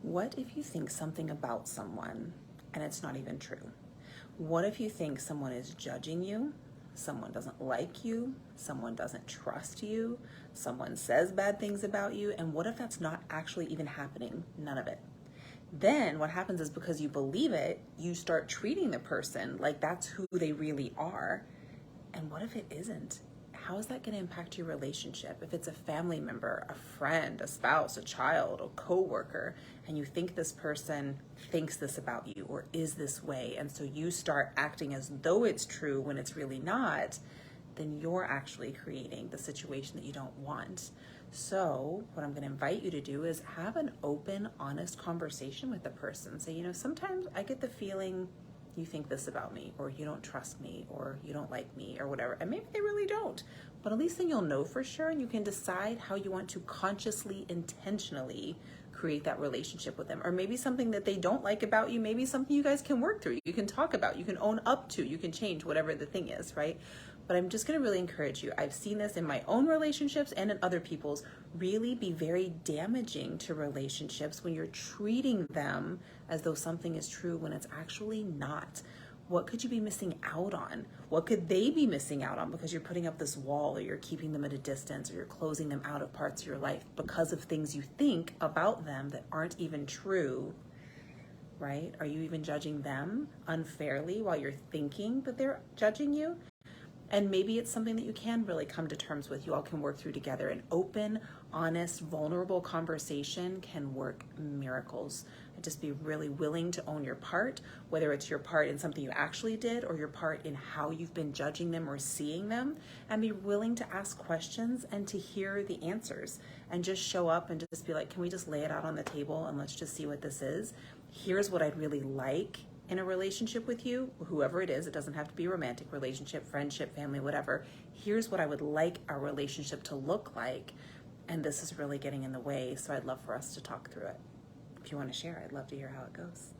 What if you think something about someone and it's not even true? What if you think someone is judging you, someone doesn't like you, someone doesn't trust you, someone says bad things about you, and what if that's not actually even happening? None of it. Then what happens is, because you believe it, you start treating the person like that's who they really are. And what if it isn't? How is that going to impact your relationship? If it's a family member, a friend, a spouse, a child, a coworker, and you think this person thinks this about you or is this way, and so you start acting as though it's true when it's really not, then you're actually creating the situation that you don't want. So what I'm going to invite you to do is have an open, honest conversation with the person. Say, sometimes I get the feeling you think this about me, or you don't trust me, or you don't like me, or whatever. And maybe they really don't, but at least then you'll know for sure, and you can decide how you want to consciously, intentionally create that relationship with them. Or maybe something that they don't like about you, maybe something you guys can work through, you can talk about, you can own up to, you can change, whatever the thing is, right? But I'm just going to really encourage you. I've seen this in my own relationships and in other people's, really be very damaging to relationships when you're treating them as though something is true when it's actually not. What could you be missing out on? What could they be missing out on because you're putting up this wall, or you're keeping them at a distance, or you're closing them out of parts of your life because of things you think about them that aren't even true, right? Are you even judging them unfairly while you're thinking that they're judging you? And maybe it's something that you can really come to terms with. You all can work through together. An open, honest, vulnerable conversation can work miracles. And just be really willing to own your part, whether it's your part in something you actually did or your part in how you've been judging them or seeing them, and be willing to ask questions and to hear the answers, and just show up and just be like, can we just lay it out on the table and let's just see what this is? Here's what I'd really like in a relationship with you, whoever it is. It doesn't have to be a romantic relationship, friendship, family, whatever. Here's what I would like our relationship to look like, and this is really getting in the way, so I'd love for us to talk through it. If you want to share, I'd love to hear how it goes.